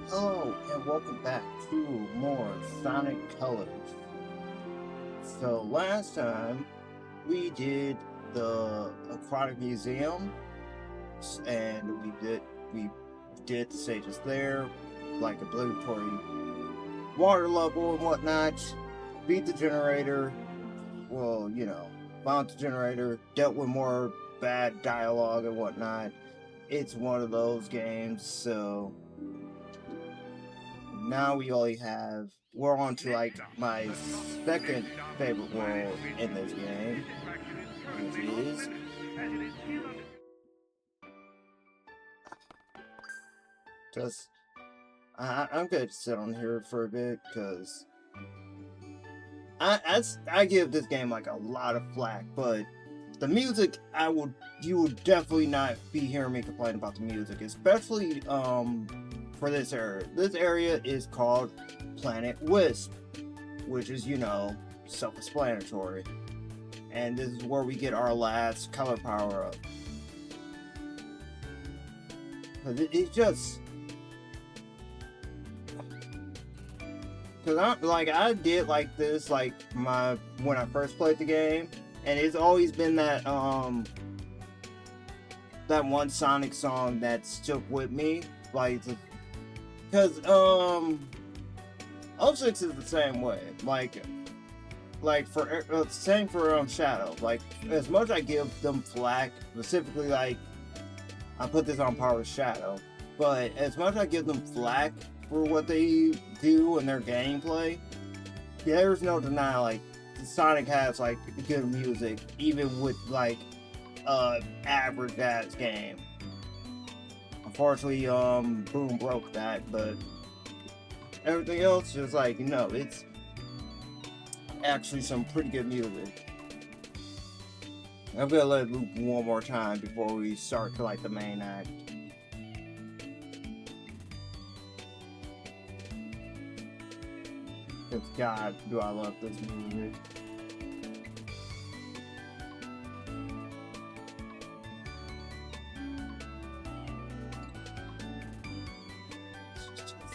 Hello and welcome back to more Sonic Colors. So last time we did the Aquatic Museum and we did the stages there, like obligatory water level and whatnot, beat the generator, well, found the generator, dealt with more bad dialogue and whatnot. It's one of those games, so now we're on to like my second favorite world in this game, which is just I'm gonna sit on here for a bit because I give this game like a lot of flack, but the music you would definitely not be hearing me complain about the music, especially for this area. This area is called Planet Wisp, which is self-explanatory, and this is where we get our last color power up. Cause it's just because I did like this when I first played the game, and it's always been that that one Sonic song that stuck with me, because '06 is the same way, same for Shadow. Like, as much I give them flack, specifically I put this on par with Shadow, but as much I give them flack for what they do in their gameplay, there's no denial Sonic has good music even with average ass game. Unfortunately, Boom broke that, but everything else is it's actually some pretty good music. I'm gonna let it loop one more time before we start to the main act. Cause God, do I love this music.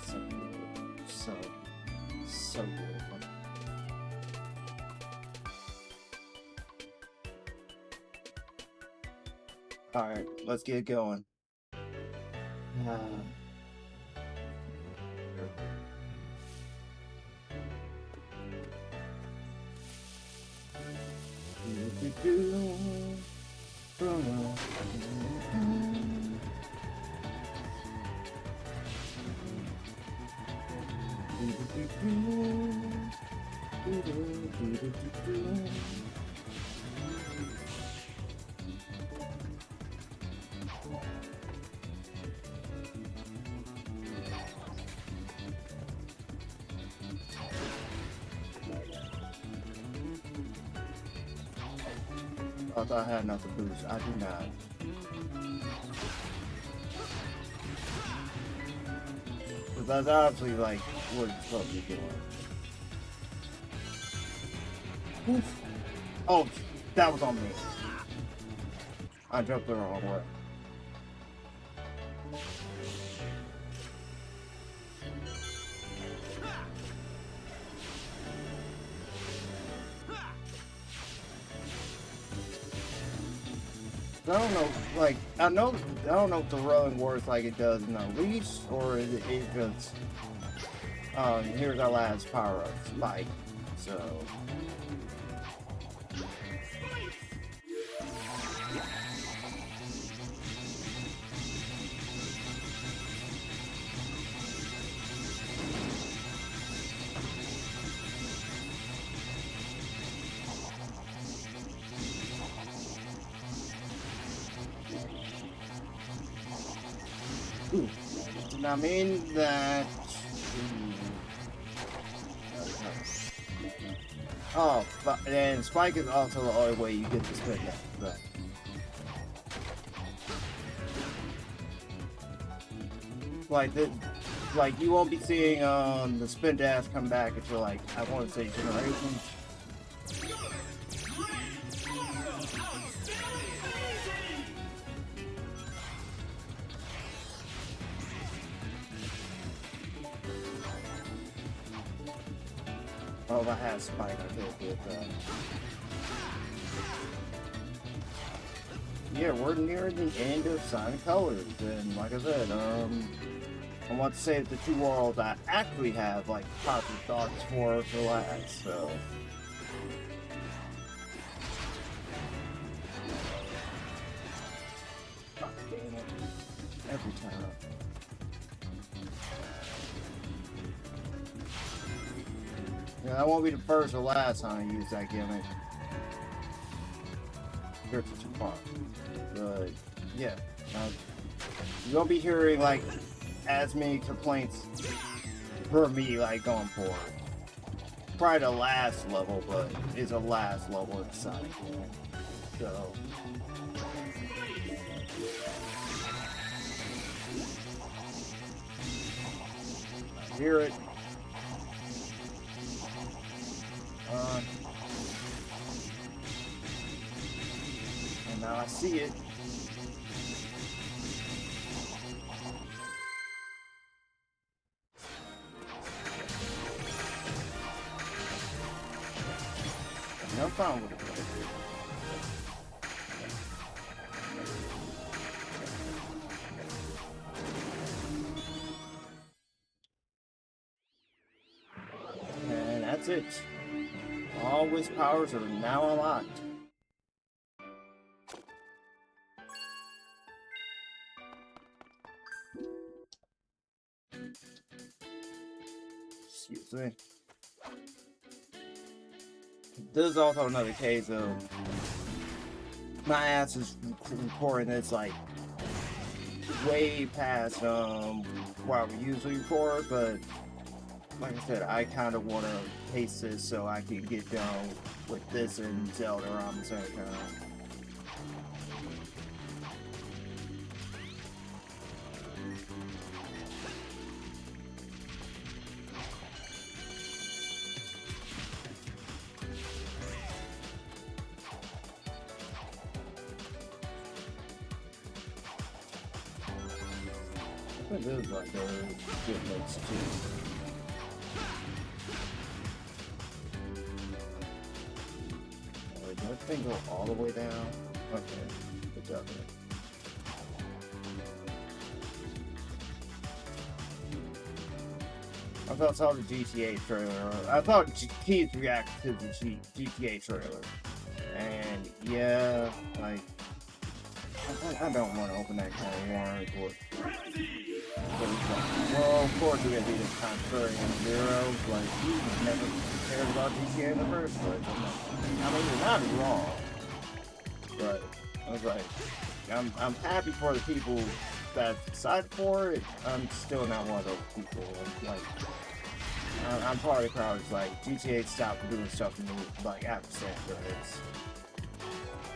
So good. So good. Alright, let's get going. I thought I had enough to boost. I do not. But that's obviously what it's supposed to be doing. Oof. Oh, that was on me. I jumped the wrong way. I don't know, I don't know if the rolling works like it does in Unleash, or is it just, here's our last power-up, Spike, so. Ooh, did not mean that. Oh, and Spike is also the only way you get to spin that. But. You won't be seeing the spin dash come back until I want to say generations. Oh, if I had Spike, I could have did that. Yeah, we're near the end of Sonic Colors, and like I said, I want to save the two worlds I actually have like positive thoughts for last, so. God damn it. Every time. Yeah, that won't be the first or last time I use that gimmick. Here's the two parts. But yeah, you're gonna be hearing like as many complaints for me like going forward. Probably the last level, but it's a last level in Sonic game. So I hear it. And now I see it. No problem with it. And that's it. All Wisp powers are now unlocked. Excuse me. This is also another case of my ass is recording this like way past what we usually record, but like I said, I kind of want to pace this so I can get done with this and Zelda around the same time. I think this is like a good mix too. Wait, does that thing go all the way down? Okay, it doesn't. I thought I saw the GTA trailer. I thought Keith reacted to the GTA trailer. And yeah, like, I don't want to open that can of worms. Well, of course we're going to do this contrarian Zero. Like, he never cared about GTA in the first place. I mean, you're not wrong. But I was like, I'm happy for the people that's excited for it. I'm still not one of those people. Like, I'm part of the crowd. It's like GTA stopped doing stuff to me like after Saints Row.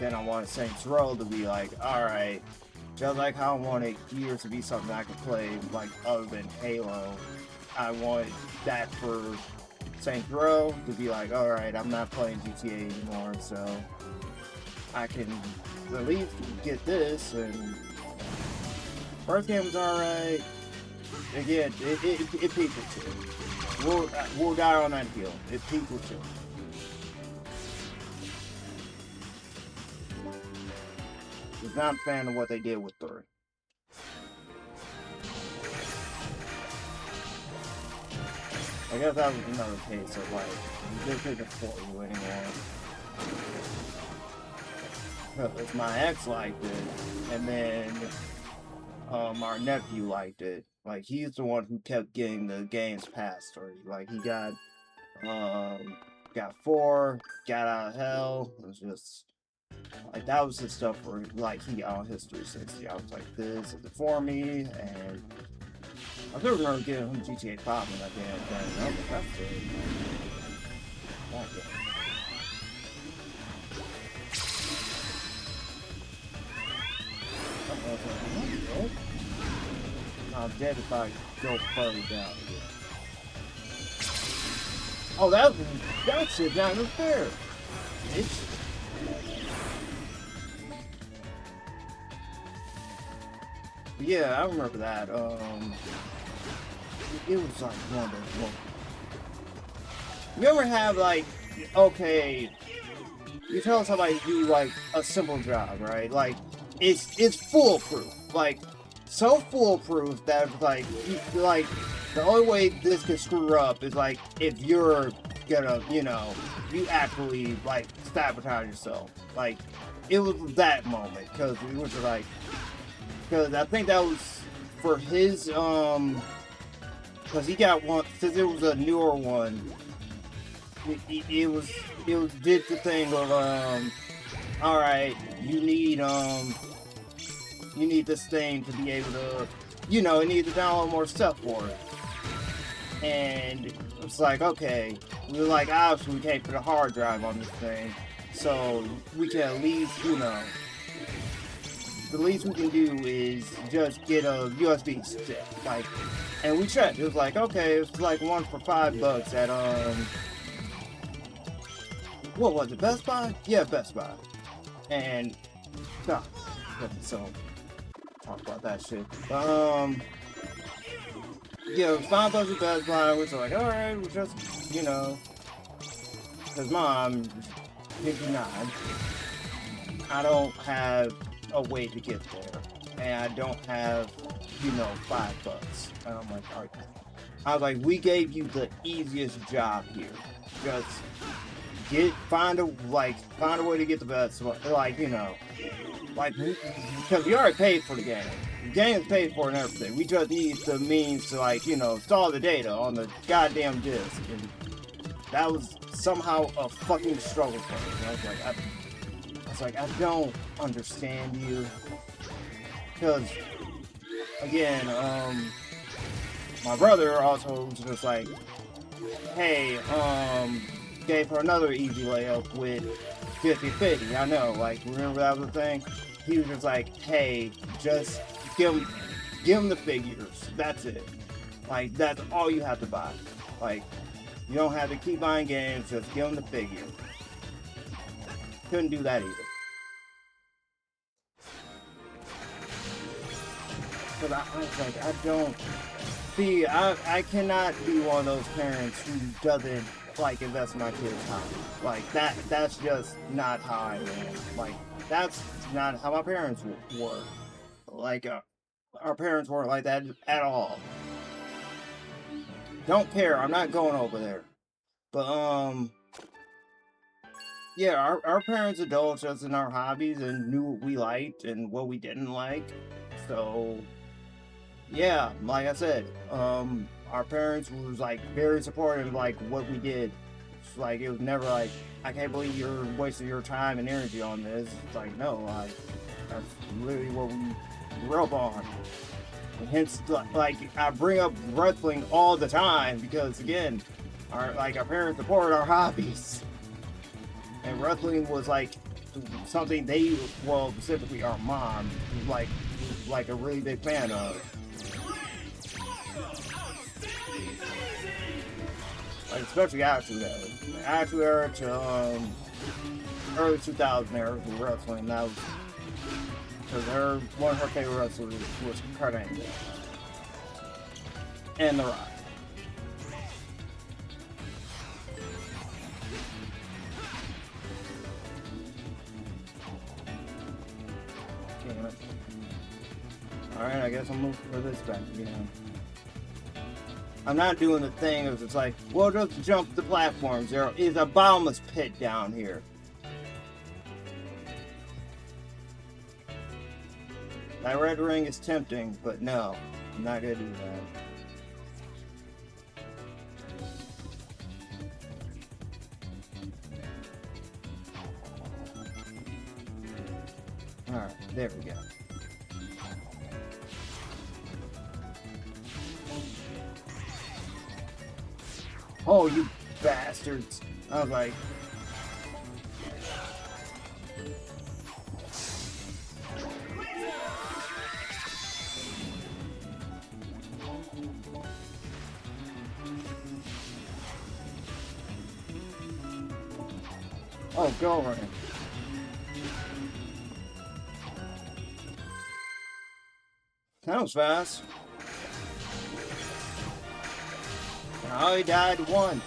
Then I wanted Saints Row to be like, all right, just like how I wanted Gears to be something I could play like other than Halo. I wanted that for Saints Row to be like, all right, I'm not playing GTA anymore, so I can at least get this. And first game was all right. Again, it peaked at 2. We'll die on that hill. It peaked with 2. Was not a fan of what they did with 3. I guess that was another case of like, this isn't for you anymore. Because my ex liked it, and then our nephew liked it. Like, he's the one who kept getting the games past 3. Like, he got 4, got out of hell. It was just like, that was his stuff for like he on his 360. I was like, this is it for me, and I still remember getting him GTA 5 when that damn thing. I was like, that's it. I'm dead if I go further down again. Oh, that shit down there. Bitch. Yeah, I remember that. It was like one of those. You ever have like, okay, you tell somebody to do like a simple job, right? Like it's foolproof, like so foolproof that like like the only way this could screw up is like if you're gonna, you know, you actually like sabotage yourself. Like it was that moment because we was like, because I think that was for his because he got one since it was a newer one. It was did the thing of all right, you need this thing to be able to, you know, it needs to download more stuff for it. And it's like, okay, we were like, obviously we can't put a hard drive on this thing, so we can at least, you know, the least we can do is just get a USB stick, like, and we checked. It was like, okay, it's like one for $5 at what was it, Best Buy? Yeah, Best Buy. And no, so talk about that shit. Yeah, it was $5 at Best Buy. We're like, all right, we just, you know, because Mom, 59, I don't have a way to get there, and I don't have, you know, $5. And I'm like, all right. I was like, we gave you the easiest job here. Just find a way to get the best, like, you know, like, because we already paid for the game. The game is paid for and everything. We just need the means to, like, you know, install the data on the goddamn disc. And that was somehow a fucking struggle for me. And I was like, I don't understand you. Because, again, my brother also was just like, hey, gave her another easy layup with 50-50. I know, like, remember that was the thing? He was just like, hey, just give him the figures. That's it. Like, that's all you have to buy. Like, you don't have to keep buying games, just give him the figure. Couldn't do that either. Because I was like, I don't see, I cannot be one of those parents who doesn't like invest in my kids' time. Like that's just not how I am. Like that's not how my parents were. Like our parents weren't like that at all. Don't care. I'm not going over there. But yeah, our parents indulged us in our hobbies and knew what we liked and what we didn't like. So yeah, like I said, our parents was like very supportive of like what we did. It's like it was never like, I can't believe you're wasting your time and energy on this. It's like, no, that's literally what we grew up on. And hence, like I bring up wrestling all the time because again, our parents supported our hobbies, and wrestling was like something they, well, specifically our mom, was like a really big fan of. Like, especially Attitude Era. Attitude Era to early 2000 era of wrestling. That was because one of her favorite wrestlers was Kurt Angle and The Rock. Damn it. Alright, I guess I'll move for this back again. I'm not doing the thing of it's like, well, just jump the platforms. There is a bottomless pit down here. That red ring is tempting, but no, I'm not gonna do that. Alright, there we go. Oh, you bastards. I was like... Oh, go over it. That was fast. I only died once.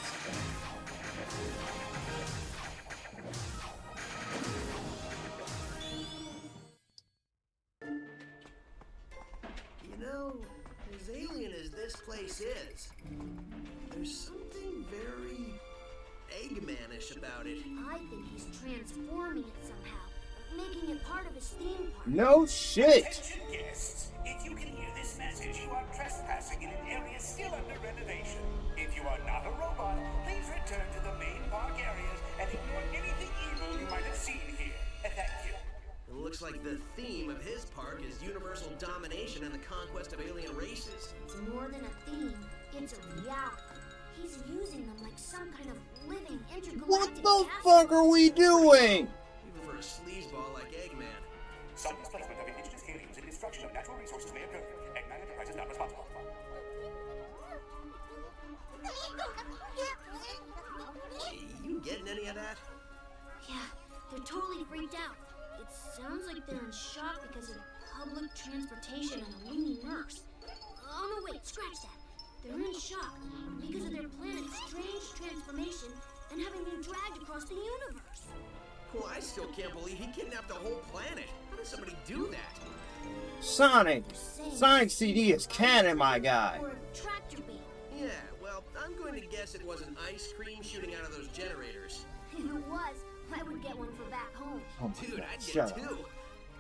this place is. There's something very Eggman-ish about it. I think he's transforming it somehow, making it part of his theme park. No shit! Attention guests, if you can hear this message, you are trespassing in an area still under renovation. If you are not a robot, please return to the main park areas and ignore anything evil you might have seen here. Thank you. It looks like the theme of his park is universal domination and the conquest of alien races. It's more than a theme, it's a reality. He's using them like some kind of living intergalactic What the asset. fuck are we doing? Even for a sleazeball like Eggman. Some displacement of indigenous aliens and destruction of natural resources may occur. Eggman Enterprises not responsible. You getting any of that? Yeah, they're totally freaked out. It sounds like they're in shock because of public transportation and a loony nurse. Oh no, wait, scratch that. They're in shock because of their planet's strange transformation and having been dragged across the universe. Well, I still can't believe he kidnapped the whole planet. How did somebody do that? Sonic! Sonic CD is canon, my guy. Or a tractor beam. Yeah, well, I'm going to guess it was an ice cream shooting out of those generators. If it was, I would get one for back home. Oh my Dude, God, I'd shut get up. two.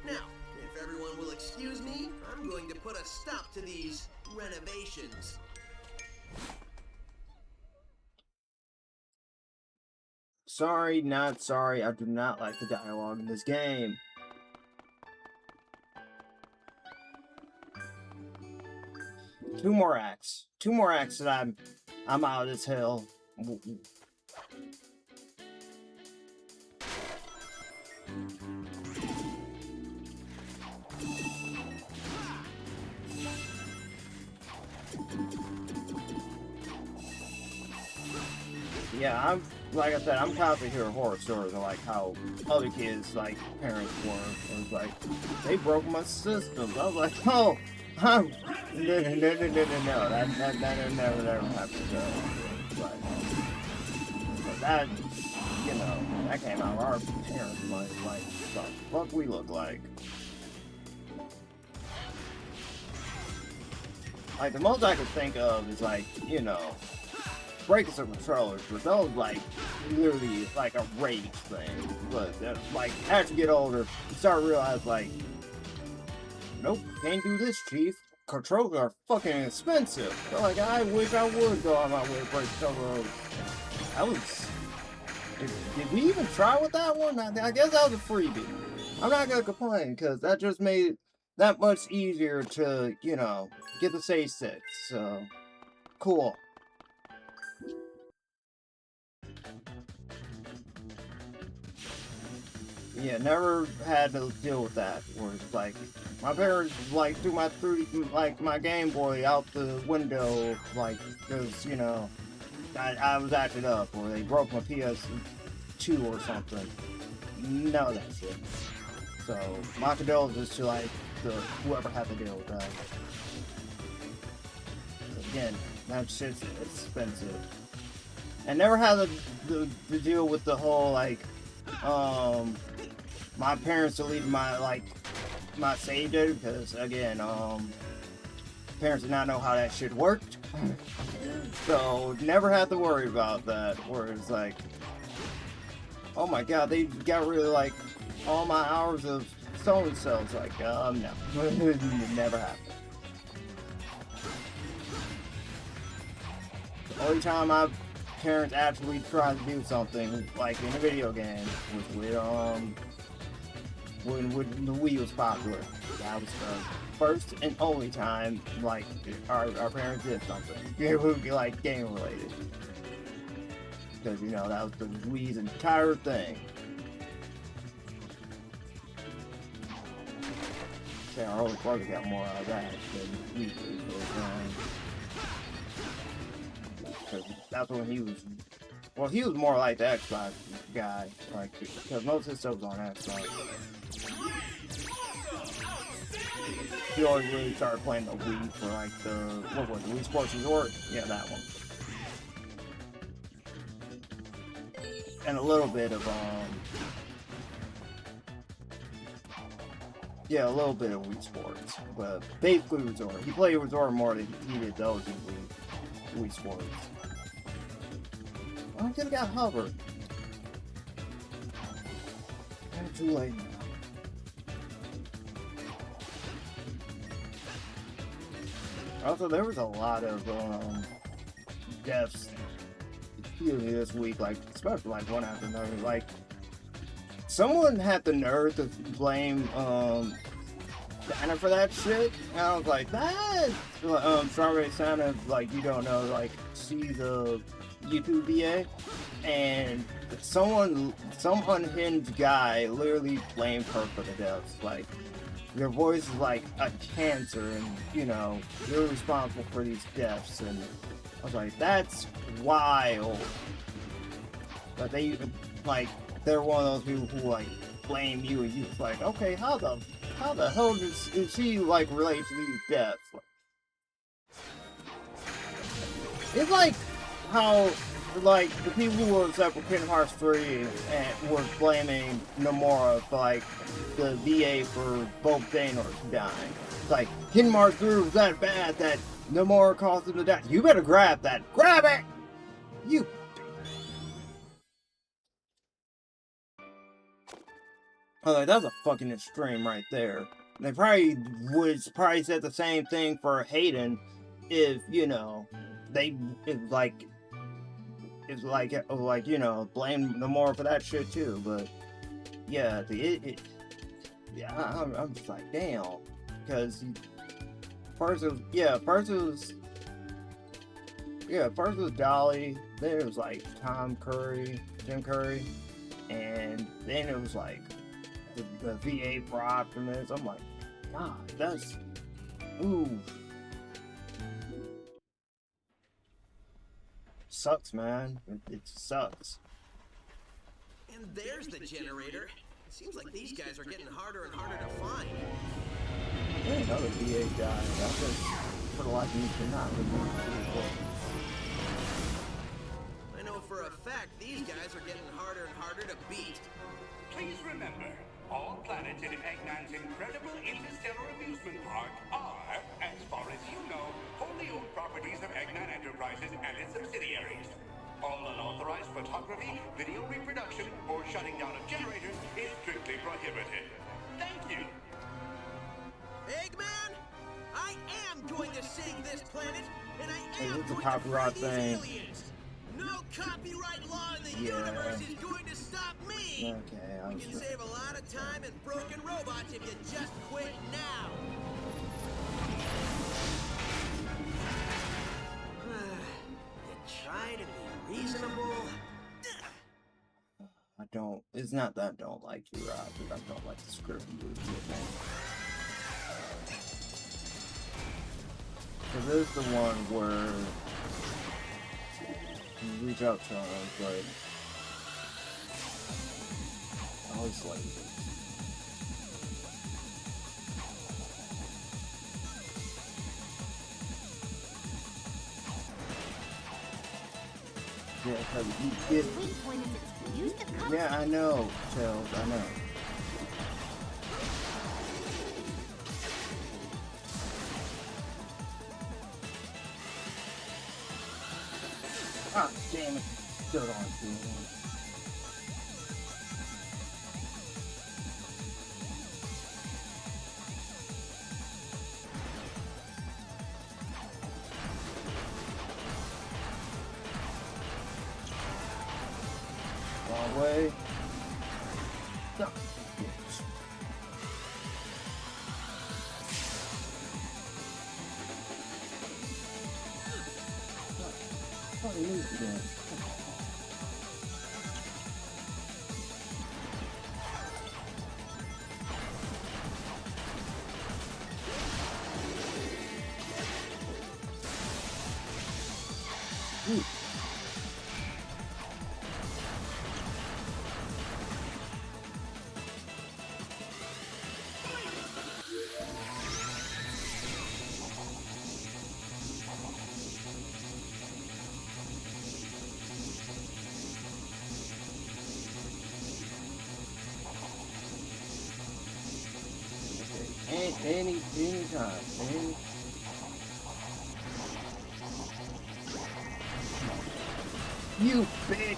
Now, if everyone will excuse me, I'm going to put a stop to these renovations. Sorry, not sorry. I do not like the dialogue in this game. Two more acts. Two more acts that I'm out of this hill. Yeah, I'm like I said, I'm constantly hearing horror stories of like how other kids, like parents were. It was like they broke my systems. I was like, oh, no, that never happened. But that, you know, that came out of our parents' mind. Like, the fuck we look like. Like the most I could think of is like, you know, breaking some controllers, but those like literally like a rage thing. But like as you get older, you start to realize like, nope, can't do this, chief. Controllers are fucking expensive. So like I wish I would go on my way to break controllers. That was. Did we even try with that one? I guess that was a freebie. I'm not gonna complain because that just made it that much easier to, you know, get the save sticks. So cool. Yeah, never had to deal with that. Where it's like my parents like threw my Game Boy out the window, like because you know I was acting up, or they broke my PS2 or something. None of that shit. So my condolences to like whoever had to deal with that. Again, that shit's expensive. And never had to deal with the whole like my parents deleted my save data because again parents did not know how that shit worked. So never had to worry about that, where it's like, oh my god, they got rid of like all my hours of stolen cells. Like no. It never happened. The only time my parents actually tried to do something like in a video game was with when the Wii was popular. That was the first and only time like our parents did something. It would be like game related. Because you know that was the Wii's entire thing. Yeah, our older brother got more out of that than we did. Because that's when he was. Well, he was more like the Xbox guy, like because most of his stuff was on Xbox. He always really started playing the Wii for like what was it, Wii Sports Resort? Yeah, that one. And a little bit of Yeah, a little bit of Wii Sports, but basically Resort. He played Resort more than he did those in Wii Sports. I could have got Hover. Too late now. Also, there was a lot of deaths this week, like especially like one after another. Like someone had the nerve to blame Santa for that shit, and I was like, that Strawberry Santa, like you don't know, like see the YouTube VA, and some unhinged guy literally blamed her for the deaths. Like your voice is like a cancer, and you know you're responsible for these deaths. And I was like, that's wild. But they like they're one of those people who like blame you, and you. It's like, okay, how the hell does she like relate to these deaths? It's like how like the people who were upset with Kingdom Hearts 3 and were blaming Nomura for like the VA for both Xehanort dying. It's like Kingdom Hearts 3 was that bad that Nomura caused him to die. You better grab that. Grab it! You. I was like, that's a fucking extreme right there. They probably would said the same thing for Hayden if, you know, it's like you know, blame Nomura for that shit too. But yeah, I'm just like, damn, because first it was Dolly, then it was like Tim Curry, and then it was like the VA for Optimus. I'm like, God, that's ooh. Sucks, man. It sucks. And there's the generator. It seems like these guys are getting harder and harder to find. Yeah, another VA guy. That's just for the life of me cannot remember. I know for a fact these guys are getting harder and harder to beat. Please remember, all planets in Eggman's incredible interstellar amusement park are, as far as you know, wholly owned properties of Eggman Enterprises and its subsidiaries. All unauthorized photography, video reproduction, or shutting down of generators is strictly prohibited. Thank you. Eggman, I am going to save this planet, and I Hey, am what's the going copyright to free these thing? aliens. No copyright law in the Yeah. universe is going to stop me. Okay, I We was can just... save a lot of time and broken robots if you just quit now. You try to be reasonable. It's not that I don't like you, Rob, but I don't like the script you would give me. So this is the one where you reach out to him, but I was like, yeah, because you did. Weak point is it's used to cover. Yeah, I know, Chels, I know. Ah, damn it. Still on to me. Wrong way. No. Bitch. Fucking lose again. Ooh. anytime. You bitch!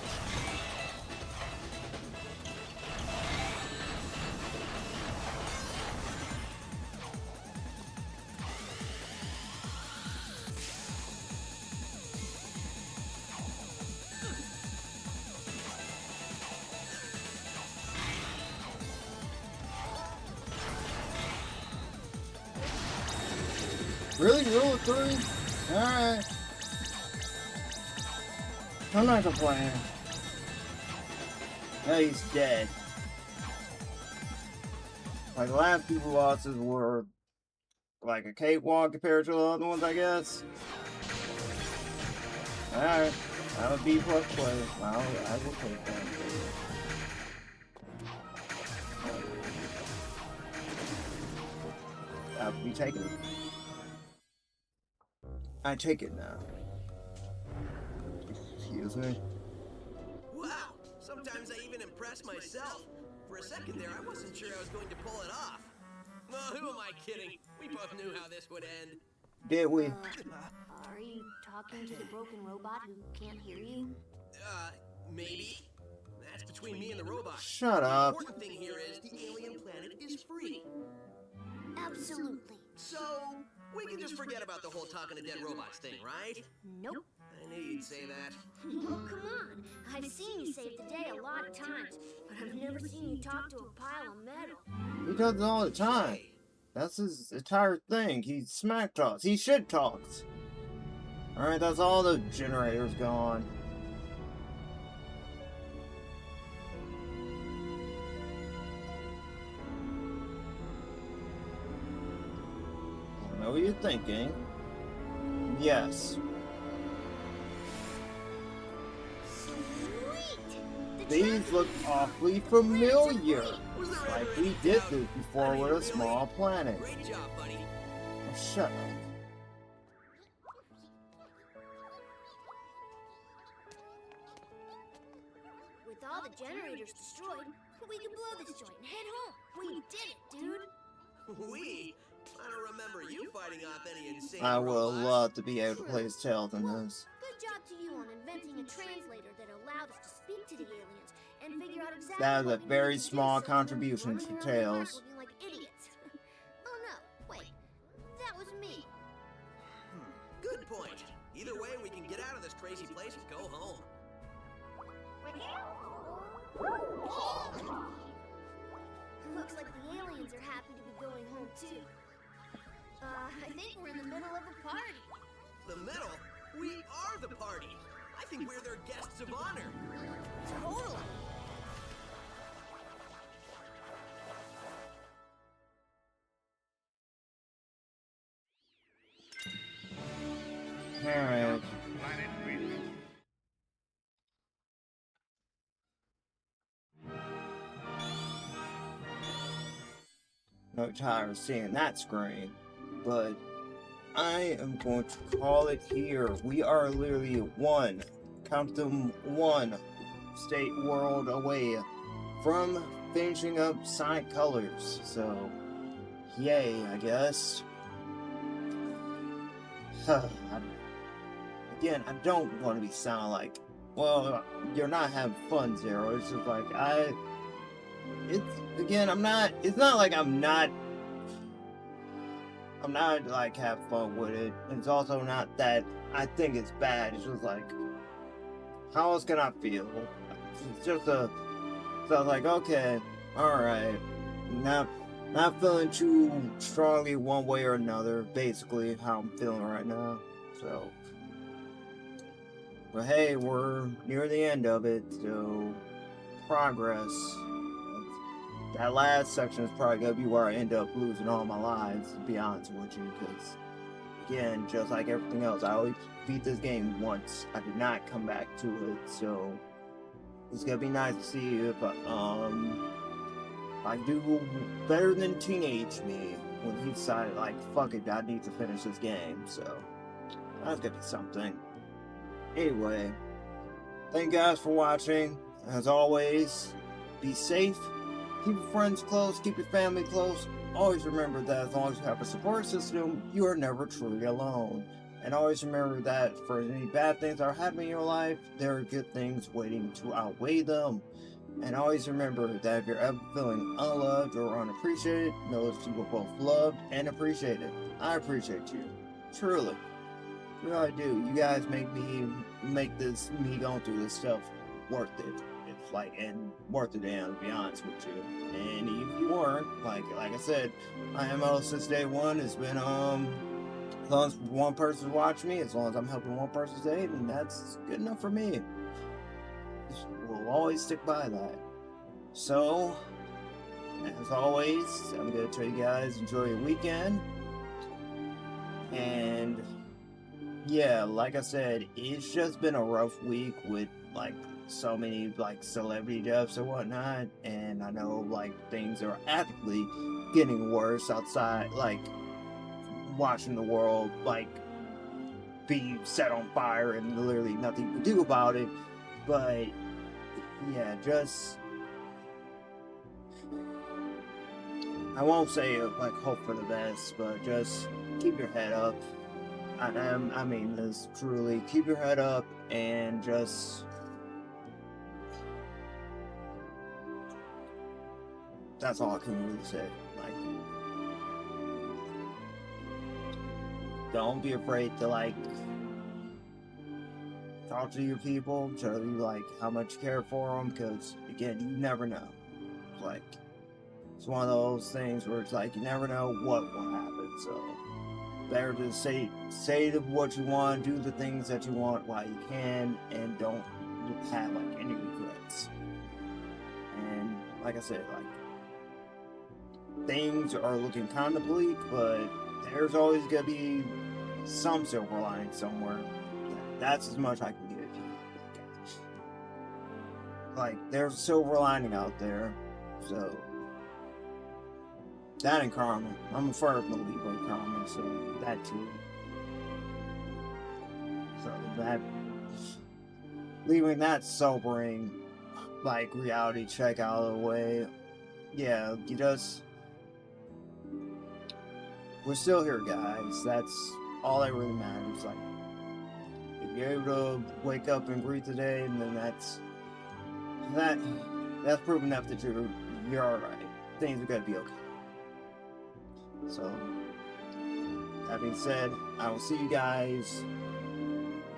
Really? Rule of 3? Alright. I'm not complaining. Now he's dead. Like, the last few losses were like a cakewalk compared to the other ones, I guess. Alright. I'm a B+ player. I will take that. I'll be taking it. I take it now. Excuse me. Wow! Sometimes I even impress myself. For a second there, I wasn't sure I was going to pull it off. Oh, who am I kidding? We both knew how this would end. Did we? Are you talking to the broken robot who can't hear you? Maybe. That's between me and the robot. Shut The up. important thing here is the alien planet is free. Absolutely. So, we can just forget about the whole talking to dead robots thing, right? Nope. I knew you'd say that. Oh, come on. I've seen you save the day a lot of times, but I've never seen you talk to a pile of metal. He does it all the time. That's his entire thing. He smack talks. He shit talks. Alright, that's all the generators gone. I know what you're thinking. Yes. Sweet! These look awfully familiar. Like we did this before with a small planet. Great job, buddy. Oh, shut up. With all the generators destroyed, we can blow this joint and head home. We did it, dude. We? I don't remember you fighting off any insane I would robots. love to be able to play as Tails in this. Good job to you on inventing a translator that allowed us to speak to the aliens and figure out exactly That is what a we very needed to do small so we contribution wouldn't to run around the Tails. park looking like idiots. Oh no, wait. That was me. Good point. Either way, we can get out of this crazy place and go home. Looks like the aliens are happy to be going home too. I think we're in the middle of a party. The middle? We are the party. I think we're their guests of honor. Totally. Alright. Planet Wisp. No tired of seeing that screen, but I am going to call it here. We are literally count them, one state world away from finishing up Sonic Colors. So, yay, I guess. Again, I don't want to be sound like, well, you're not having fun, Zero. It's just like, it's not like I'm not like have fun with it. It's also not that I think it's bad. It's just like, how else can I feel? It's just so I was like, okay, alright. Not feeling too strongly one way or another, basically how I'm feeling right now. So, but hey, we're near the end of it, so progress. That last section is probably gonna be where I end up losing all my lives, to be honest with you, because again, just like everything else, I always beat this game once. I did not come back to it, so it's gonna be nice to see if I do better than teenage me when he decided, like, fuck it, I need to finish this game, so that's gonna be something. Anyway, thank you guys for watching. As always, be safe, keep your friends close, keep your family close, always remember that as long as you have a support system, you are never truly alone. And always remember that for any bad things that are happening in your life, there are good things waiting to outweigh them. And always remember that if you're ever feeling unloved or unappreciated, know that you were both loved and appreciated. I appreciate you. Truly. Really do. You guys make me going through this stuff worth it. It's like, and worth it, and to be honest with you. And if you weren't, like I said, I am since day one. It's been as long as one person's watching me, as long as I'm helping one person's day, and that's good enough for me. We'll always stick by that. So, as always, I'm gonna tell you guys, enjoy your weekend. And yeah, like I said, it's just been a rough week with like so many like celebrity deaths and whatnot. And I know like things are actively getting worse outside, like watching the world like be set on fire and literally nothing you can do about it. But yeah, just I won't say like hope for the best, but just keep your head up. I mean this truly. Keep your head up and just that's all I can really say. Like, don't be afraid to like talk to your people, show you like how much you care for them, because again, you never know. Like, it's one of those things where it's like you never know what will happen. So better to say what you want, do the things that you want while you can, and don't have like any regrets. And like I said, like things are looking kind of bleak, but there's always gonna be some silver lining somewhere. That's as much I can give you. Like, there's a silver lining out there. So, that and karma. I'm a firm believer in karma, so that too. So, that, leaving that sobering, like, reality check out of the way, yeah, you just, we're still here, guys. That's all that really matters. Like, if you're able to wake up and breathe today, and then that's proof enough that you're alright. Things are gonna be okay. So, that being said, I will see you guys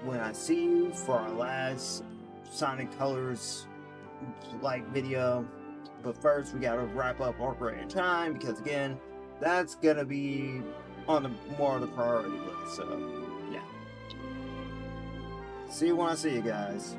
when I see you for our last Sonic Colors like video. But first, we gotta wrap up Ocarina of Time, because again, that's gonna be on the more of the priority list. So, yeah. See you when I see you guys.